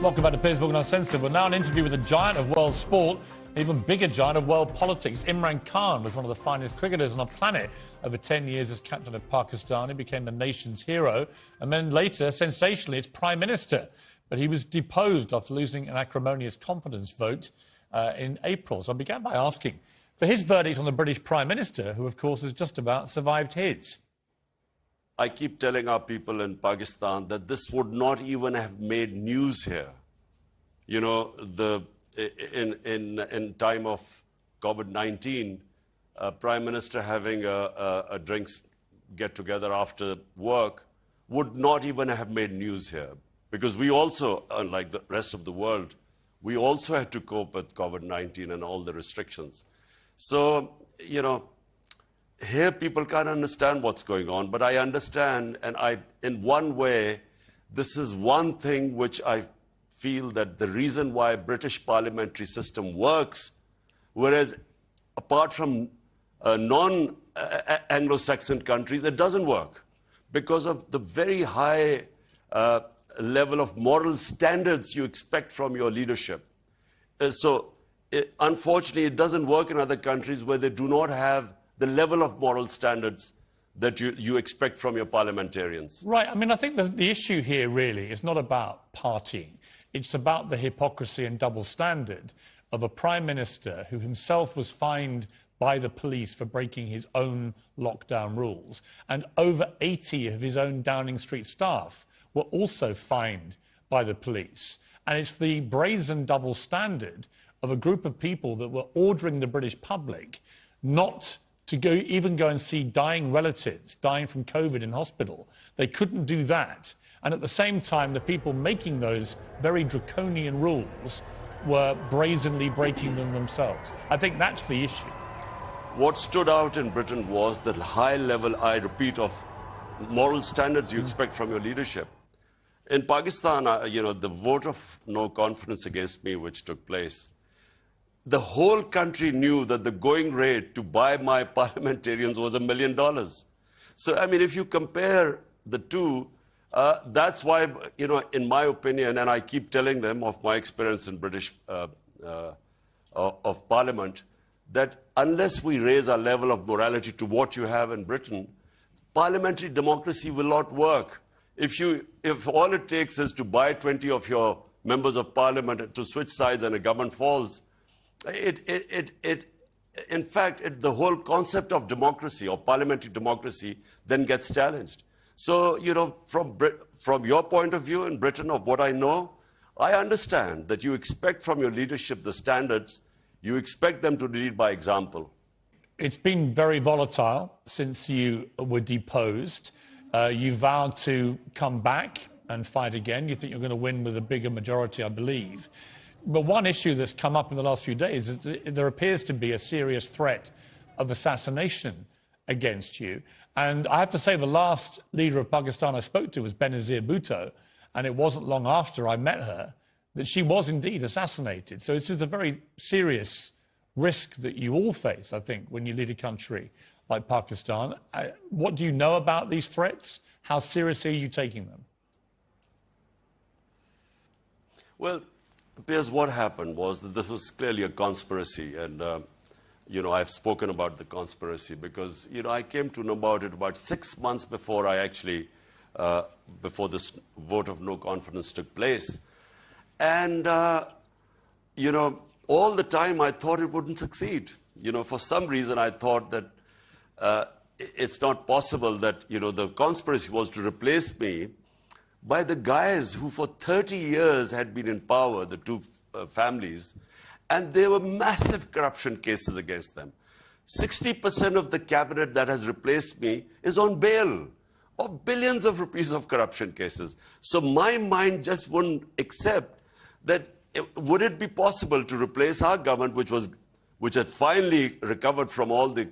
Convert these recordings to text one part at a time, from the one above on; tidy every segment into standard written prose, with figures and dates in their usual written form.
Welcome back to Piers Uncensored. Well, now an interview with a giant of world sport, an even bigger giant of world politics. Imran Khan was one of the finest cricketers on the planet. Over 10 years as captain of Pakistan, he became the nation's hero, and then later, sensationally, its prime minister. But he was deposed after losing an acrimonious confidence vote in April. So I began by asking for his verdict on the British Prime Minister, who, of course, has just about survived his. I keep telling our people in Pakistan that this would not even have made news here. You know, in time of COVID-19, Prime Minister having a drinks get-together after work would not even have made news here. Because we also, unlike the rest of the world, we also had to cope with COVID-19 and all the restrictions. So, you know, here people can't understand what's going on, but I understand, and in one way, this is one thing which I feel that the reason why British parliamentary system works, whereas apart from non-Anglo-Saxon countries, it doesn't work because of the very high level of moral standards you expect from your leadership. Unfortunately, it doesn't work in other countries where they do not have the level of moral standards that you expect from your parliamentarians. Right. I mean, I think the issue here really is not about partying. It's about the hypocrisy and double standard of a Prime Minister who himself was fined by the police for breaking his own lockdown rules. And over 80 of his own Downing Street staff were also fined by the police. And it's the brazen double standard of a group of people that were ordering the British public not to even go and see dying relatives, dying from COVID in hospital. They couldn't do that. And at the same time, the people making those very draconian rules were brazenly breaking them themselves. I think that's the issue. What stood out in Britain was the high level, I repeat, of moral standards you expect from your leadership. In Pakistan, you know, the vote of no confidence against me, which took place, the whole country knew that the going rate to buy my parliamentarians was $1 million. So, I mean, if you compare the two, that's why, you know, in my opinion, and I keep telling them of my experience in British of Parliament, that unless we raise our level of morality to what you have in Britain, parliamentary democracy will not work. If all it takes is to buy 20 of your members of Parliament to switch sides and a government falls, in fact, the whole concept of democracy or parliamentary democracy then gets challenged. So, you know, from your point of view in Britain, of what I know, I understand that you expect from your leadership the standards, you expect them to lead by example. It's been very volatile since you were deposed. You vowed to come back and fight again. You think you're going to win with a bigger majority, I believe. But one issue that's come up in the last few days is that there appears to be a serious threat of assassination against you. And I have to say, the last leader of Pakistan I spoke to was Benazir Bhutto, and it wasn't long after I met her that she was indeed assassinated. So this is a very serious risk that you all face, I think, when you lead a country like Pakistan. What do you know about these threats? How seriously are you taking them? Well, Piers, what happened was that this was clearly a conspiracy, and you know, I've spoken about the conspiracy because, you know, I came to know about it about 6 months before I actually, before this vote of no confidence took place. And, you know, all the time I thought it wouldn't succeed. You know, for some reason I thought that it's not possible that, you know, the conspiracy was to replace me by the guys who for 30 years had been in power, the two families, and there were massive corruption cases against them. 60% of the cabinet that has replaced me is on bail of billions of rupees of corruption cases. So my mind just wouldn't accept that. Would it be possible to replace our government, which had finally recovered from all the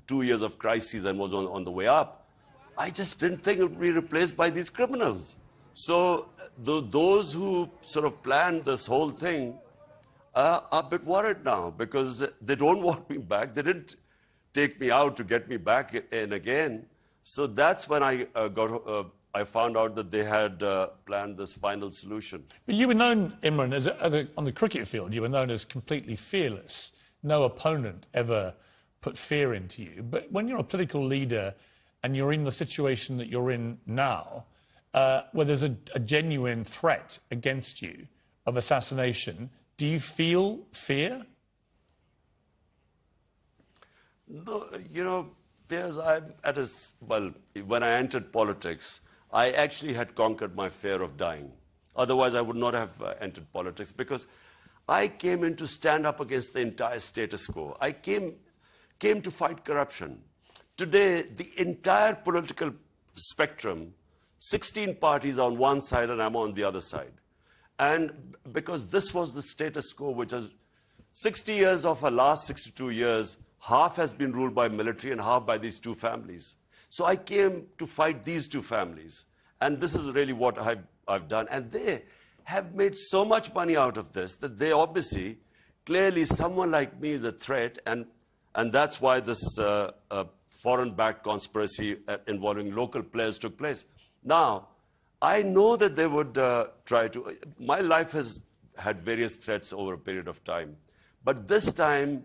2 years of crises and was on the way up? I just didn't think it would be replaced by these criminals. So those who sort of planned this whole thing are a bit worried now because they don't want me back. They didn't take me out to get me back in again. So that's when I got I found out that they had planned this final solution. But you were known, Imran, on the cricket field, you were known as completely fearless. No opponent ever put fear into you. But when you're a political leader and you're in the situation that you're in now, where there's a genuine threat against you of assassination, do you feel fear? No, you know, Piers, when I entered politics, I actually had conquered my fear of dying. Otherwise, I would not have entered politics, because I came in to stand up against the entire status quo. I came to fight corruption. Today, the entire political spectrum, 16 parties on one side and I'm on the other side. And because this was the status quo, which is 60 years of our last 62 years, half has been ruled by military and half by these two families. So I came to fight these two families. And this is really what I've done. And they have made so much money out of this that they obviously, clearly someone like me is a threat. And that's why this foreign-backed conspiracy involving local players took place. Now, I know that they would try to... My life has had various threats over a period of time. But this time,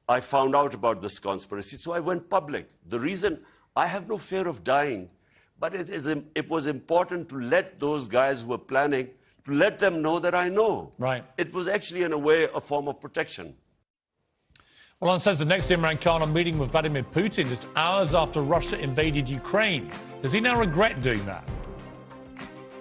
I found out about this conspiracy, so I went public. The reason, I have no fear of dying, but it was important to let those guys who were planning, to let them know that I know. Right. It was actually, in a way, a form of protection. Well, on says the next Imran Khan on meeting with Vladimir Putin just hours after Russia invaded Ukraine. Does he now regret doing that?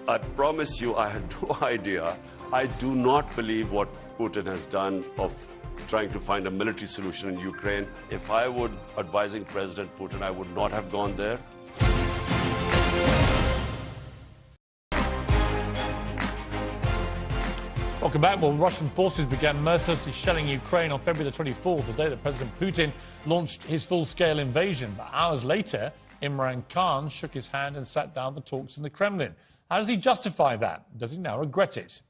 I promise you, I had no idea. I do not believe what Putin has done of trying to find a military solution in Ukraine. If I were advising President Putin, I would not have gone there. Welcome back. Well, Russian forces began mercilessly shelling Ukraine on February the 24th, the day that President Putin launched his full-scale invasion. But hours later, Imran Khan shook his hand and sat down for talks in the Kremlin. How does he justify that? Does he now regret it?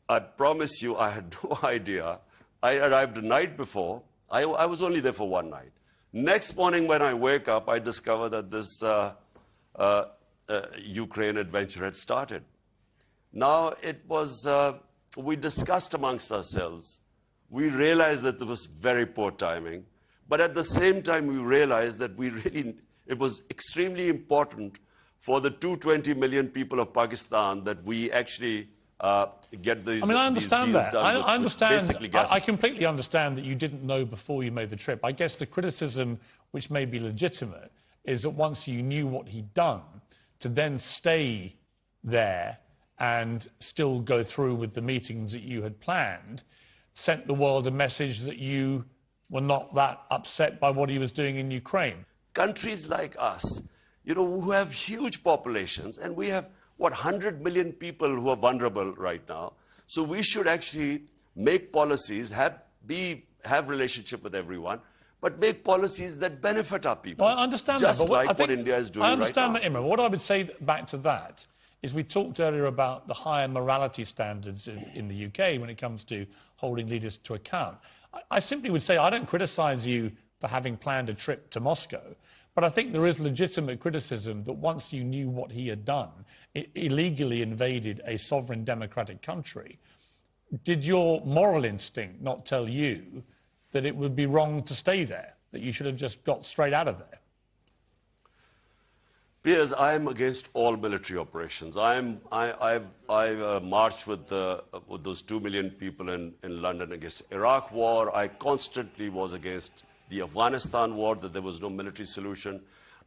I promise you, I had no idea. I arrived the night before. I was only there for one night. Next morning when I wake up, I discover that this Ukraine adventure had started. Now, it was, we discussed amongst ourselves. We realized that there was very poor timing. But at the same time, we realized that it was extremely important for the 220 million people of Pakistan that we actually get these. I mean, I understand that. I understand. I completely understand that you didn't know before you made the trip. I guess the criticism, which may be legitimate, is that once you knew what he'd done, to then stay there and still go through with the meetings that you had planned, sent the world a message that you were not that upset by what he was doing in Ukraine. Countries like us, you know, who have huge populations, and we have, 100 million people who are vulnerable right now. So we should actually make policies, have relationship with everyone, but make policies that benefit our people. Well, I understand just that. But like what India is doing right now. I understand that, Imran. What I would say back to that is we talked earlier about the higher morality standards in the UK when it comes to holding leaders to account. I simply would say I don't criticise you for having planned a trip to Moscow, but I think there is legitimate criticism that once you knew what he had done, it illegally invaded a sovereign democratic country. Did your moral instinct not tell you that it would be wrong to stay there, that you should have just got straight out of there? Piers, I am against all military operations. I marched with those 2 million people in London against Iraq war. I constantly was against the Afghanistan war, that there was no military solution.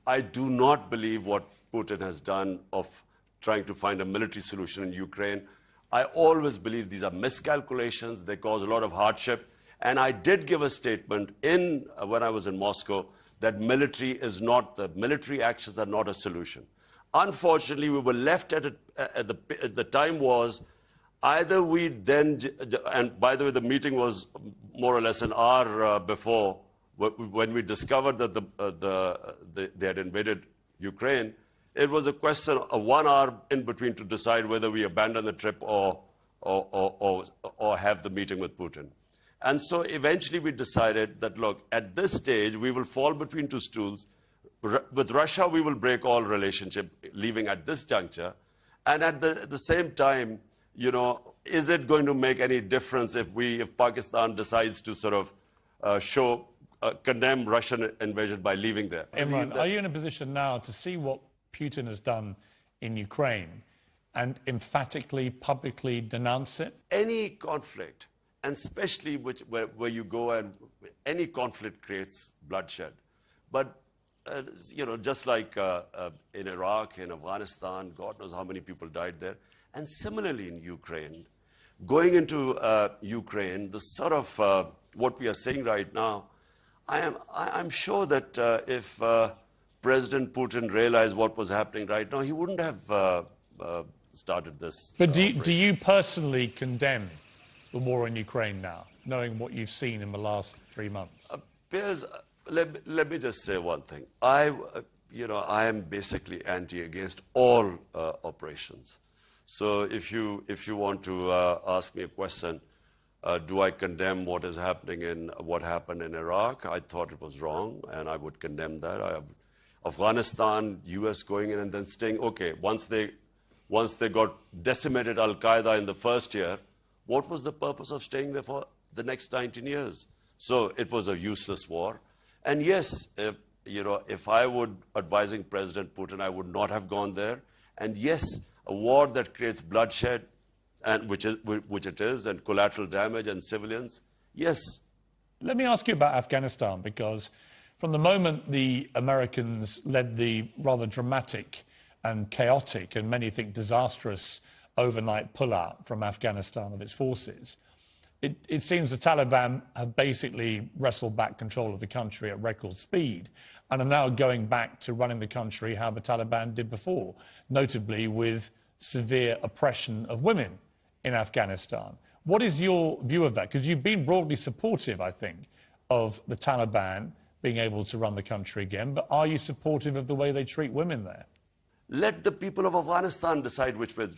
I do not believe what Putin has done of trying to find a military solution in Ukraine. I always believe these are miscalculations. They cause a lot of hardship. And I did give a statement when I was in Moscow that military actions are not a solution. Unfortunately, we were left at the time was either we then, and by the way, the meeting was more or less an hour before, when we discovered that they had invaded Ukraine. It was a question of 1 hour in between to decide whether we abandon the trip or have the meeting with Putin. And so eventually we decided that, look, at this stage, we will fall between two stools. with Russia, we will break all relationship, leaving at this juncture. And at the same time, you know, is it going to make any difference if Pakistan decides to sort of condemn Russian invasion by leaving there? Imran, are you in a position now to see what Putin has done in Ukraine and emphatically, publicly denounce it? Any conflict, and especially where you go and any conflict creates bloodshed. But, you know, just like in Iraq, in Afghanistan, God knows how many people died there. And similarly in Ukraine, going into Ukraine, the sort of what we are saying right now, I'm sure that if President Putin realized what was happening right now, he wouldn't have started this. But do you personally condemn the war in Ukraine now, knowing what you've seen in the last 3 months? Piers, let me just say one thing. I am basically against all operations. So if you want to ask me a question, do I condemn what is happening in what happened in Iraq? I thought it was wrong, and I would condemn that. Afghanistan, U.S. going in and then staying. Okay, once they got decimated Al-Qaeda in the first year, what was the purpose of staying there for the next 19 years? So it was a useless war. And yes, if I would advising President Putin, I would not have gone there. And yes, a war that creates bloodshed, and which it is, and collateral damage and civilians, yes. Let me ask you about Afghanistan, because from the moment the Americans led the rather dramatic and chaotic, and many think disastrous, overnight pullout from Afghanistan of its forces, it seems the Taliban have basically wrestled back control of the country at record speed and are now going back to running the country how the Taliban did before, notably with severe oppression of women in Afghanistan. What is your view of that? Because you've been broadly supportive, I think, of the Taliban being able to run the country again, but are you supportive of the way they treat women there? Let the people of Afghanistan decide which way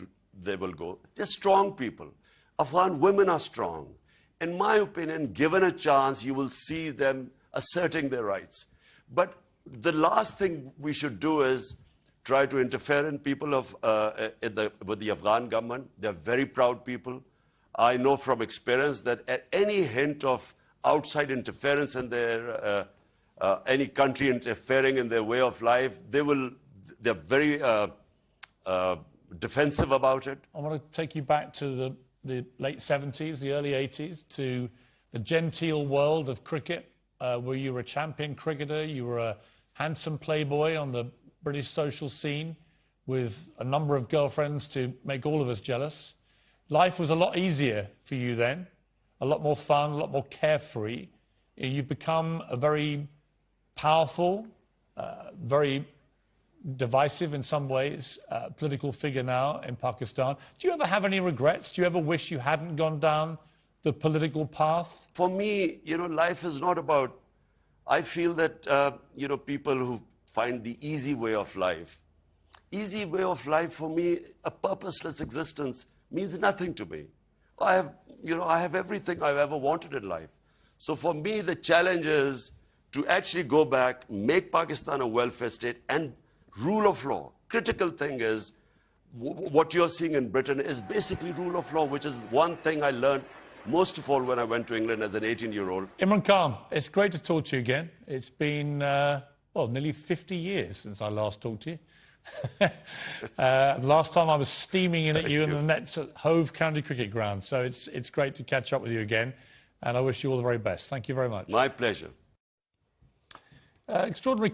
they will go. They're strong people. Afghan women are strong. In my opinion, given a chance, you will see them asserting their rights. But the last thing we should do is try to interfere in people with the Afghan government. They're very proud people. I know from experience that at any hint of outside interference in their, any country interfering in their way of life, they're very defensive about it. I want to take you back to the late 70s, the early 80s, to the genteel world of cricket, where you were a champion cricketer, you were a handsome playboy on the British social scene with a number of girlfriends to make all of us jealous. Life was a lot easier for you then, a lot more fun, a lot more carefree. You've become a very powerful, very divisive in some ways, political figure now in Pakistan. Do you ever have any regrets? Do you ever wish you hadn't gone down the political path? For me, life is not about... I feel that, people who find the easy way of life for me, a purposeless existence means nothing to me. I have everything I've ever wanted in life. So for me, the challenge is to actually go back, make Pakistan a welfare state, and rule of law. Critical thing is, what you're seeing in Britain is basically rule of law, which is one thing I learned most of all when I went to England as an 18-year-old. Imran Khan, it's great to talk to you again. It's been, nearly 50 years since I last talked to you. Last time I was steaming in at you in the nets at Hove County Cricket Ground. So it's great to catch up with you again, and I wish you all the very best. Thank you very much. My pleasure. Extraordinary